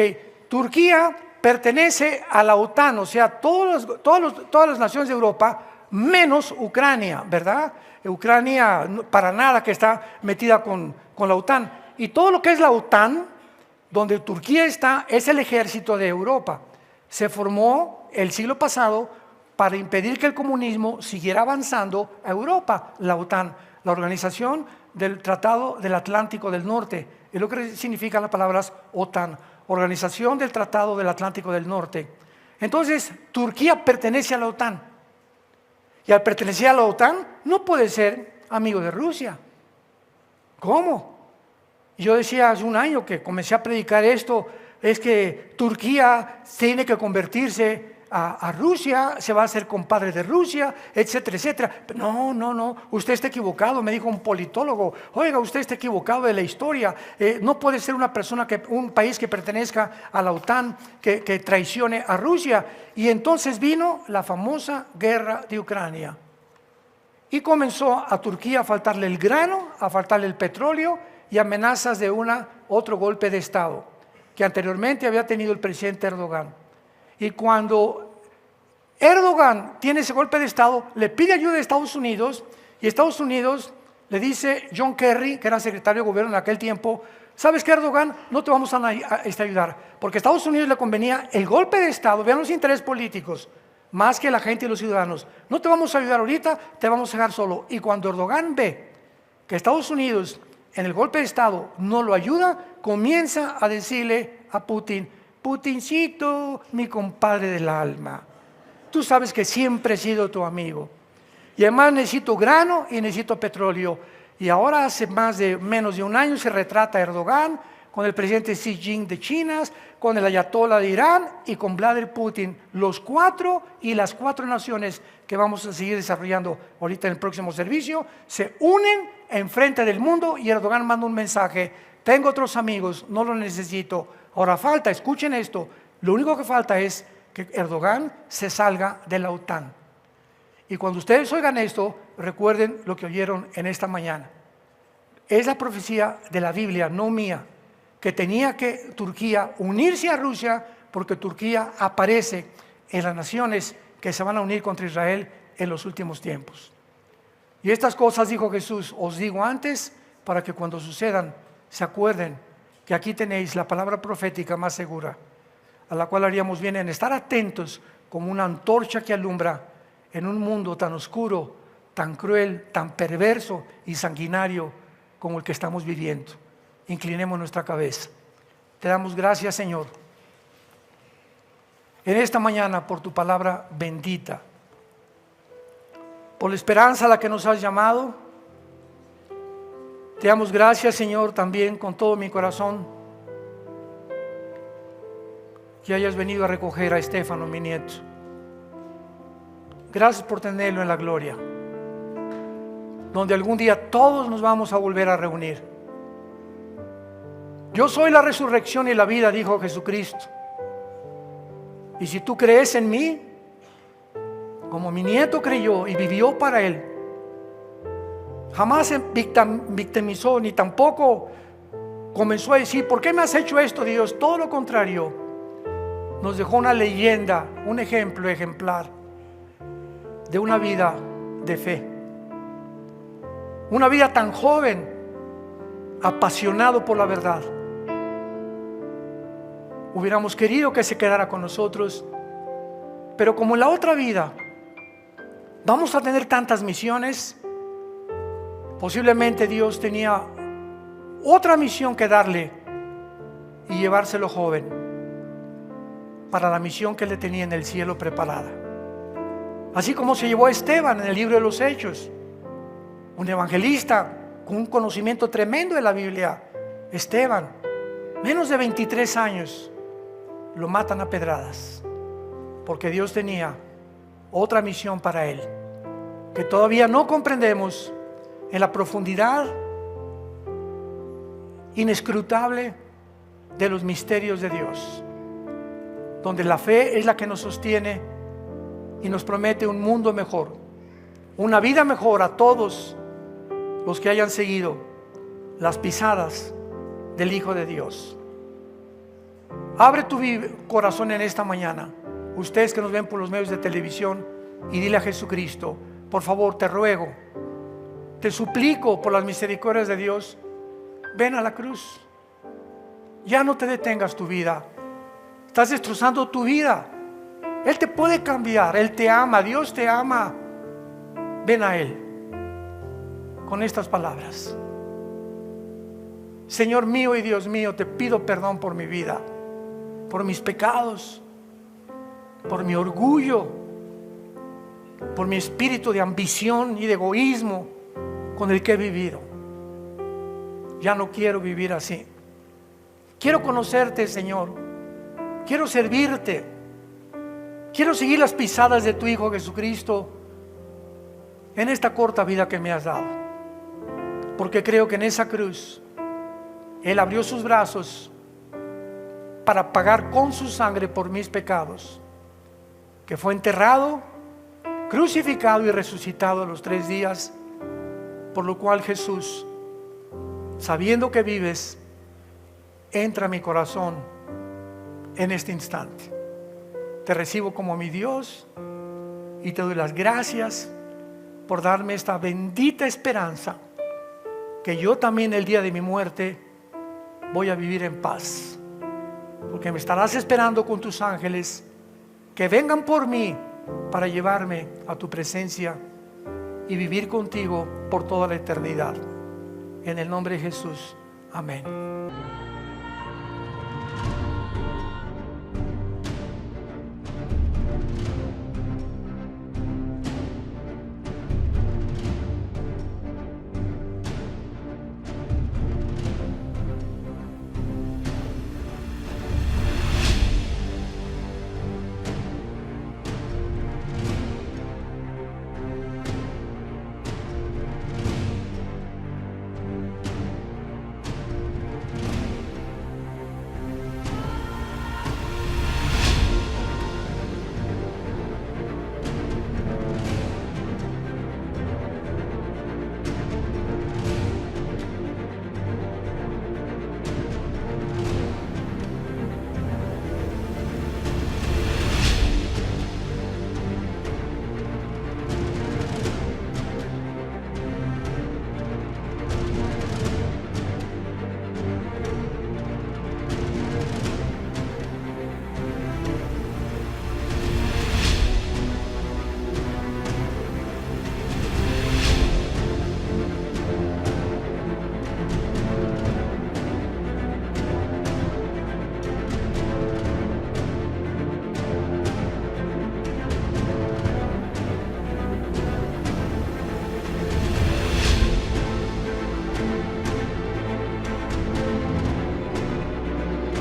Turquía pertenece a la OTAN, o sea, todas las naciones de Europa, menos Ucrania, ¿verdad? Ucrania para nada que está metida con la OTAN. Y todo lo que es la OTAN, donde Turquía está, es el ejército de Europa. Se formó el siglo pasado para impedir que el comunismo siguiera avanzando a Europa, la OTAN, la Organización del Tratado del Atlántico del Norte, es lo que significan las palabras OTAN, Organización del Tratado del Atlántico del Norte. Entonces, Turquía pertenece a la OTAN, y al pertenecer a la OTAN no puede ser amigo de Rusia. ¿Cómo? Yo decía hace un año que comencé a predicar esto, es que Turquía tiene que convertirse a Rusia, se va a hacer compadre de Rusia, etcétera, etcétera. No, usted está equivocado, me dijo un politólogo. Oiga, usted está equivocado de la historia. No puede ser un país que pertenezca a la OTAN que traicione a Rusia. Y entonces vino la famosa guerra de Ucrania. Y comenzó a Turquía a faltarle el grano, a faltarle el petróleo y amenazas de otro golpe de Estado que anteriormente había tenido el presidente Erdogan. Y cuando Erdogan tiene ese golpe de Estado, le pide ayuda a Estados Unidos, y Estados Unidos le dice John Kerry, que era secretario de gobierno en aquel tiempo: ¿sabes qué, Erdogan? No te vamos a ayudar, porque a Estados Unidos le convenía el golpe de Estado, vean los intereses políticos, más que la gente y los ciudadanos. No te vamos a ayudar ahorita, te vamos a dejar solo. Y cuando Erdogan ve que Estados Unidos en el golpe de Estado no lo ayuda, comienza a decirle a Putin: Putincito, mi compadre del alma, tú sabes que siempre he sido tu amigo, y además necesito grano y necesito petróleo. Y ahora hace menos de un año se retrata Erdogan con el presidente Xi Jinping de China, con el ayatollah de Irán y con Vladimir Putin, las cuatro naciones que vamos a seguir desarrollando ahorita en el próximo servicio, se unen en frente del mundo, y Erdogan manda un mensaje: tengo otros amigos, no los necesito. Ahora falta, escuchen esto, lo único que falta es que Erdogan se salga de la OTAN. Y cuando ustedes oigan esto, recuerden lo que oyeron en esta mañana. Es la profecía de la Biblia, no mía, que tenía que Turquía unirse a Rusia, porque Turquía aparece en las naciones que se van a unir contra Israel en los últimos tiempos. Y estas cosas, dijo Jesús, os digo antes, para que cuando sucedan se acuerden que aquí tenéis la palabra profética más segura, a la cual haríamos bien en estar atentos como una antorcha que alumbra en un mundo tan oscuro, tan cruel, tan perverso y sanguinario como el que estamos viviendo. Inclinemos nuestra cabeza. Te damos gracias, Señor, en esta mañana por tu palabra bendita, por la esperanza a la que nos has llamado. Te damos gracias, Señor, también con todo mi corazón, que hayas venido a recoger a Estefano, mi nieto. Gracias por tenerlo en la gloria, donde algún día todos nos vamos a volver a reunir. Yo soy la resurrección y la vida, dijo Jesucristo. Y si tú crees en mí, como mi nieto creyó y vivió para él, jamás se victimizó ni tampoco comenzó a decir: ¿por qué me has hecho esto, Dios? Todo lo contrario, nos dejó una leyenda, un ejemplo ejemplar de una vida de fe, una vida tan joven, apasionado por la verdad. Hubiéramos querido que se quedara con nosotros, pero como en la otra vida vamos a tener tantas misiones, posiblemente Dios tenía otra misión que darle y llevárselo joven para la misión que le tenía en el cielo preparada. Así como se llevó a Esteban en el libro de los Hechos, un evangelista con un conocimiento tremendo de la Biblia. Esteban, menos de 23 años, lo matan a pedradas, porque Dios tenía otra misión para él, que todavía no comprendemos en la profundidad inescrutable de los misterios de Dios, donde la fe es la que nos sostiene y nos promete un mundo mejor, una vida mejor a todos los que hayan seguido las pisadas del Hijo de Dios. Abre tu corazón en esta mañana, ustedes que nos ven por los medios de televisión, y dile a Jesucristo: por favor, te ruego, te suplico por las misericordias de Dios, ven a la cruz. Ya no te detengas tu vida, estás destrozando tu vida. Él te puede cambiar, Él te ama, Dios te ama. Ven a Él con estas palabras: Señor mío y Dios mío, te pido perdón por mi vida, por mis pecados, por mi orgullo, por mi espíritu de ambición y de egoísmo con el que he vivido. Ya no quiero vivir así. Quiero conocerte, Señor. Quiero servirte. Quiero seguir las pisadas de tu Hijo Jesucristo en esta corta vida que me has dado, porque creo que en esa cruz Él abrió sus brazos para pagar con su sangre por mis pecados, que fue enterrado, crucificado y resucitado a los 3 días, por lo cual Jesús, sabiendo que vives, entra a mi corazón en este instante. Te recibo como mi Dios y te doy las gracias por darme esta bendita esperanza, que yo también el día de mi muerte voy a vivir en paz, porque me estarás esperando con tus ángeles que vengan por mí para llevarme a tu presencia y vivir contigo por toda la eternidad. En el nombre de Jesús, amén.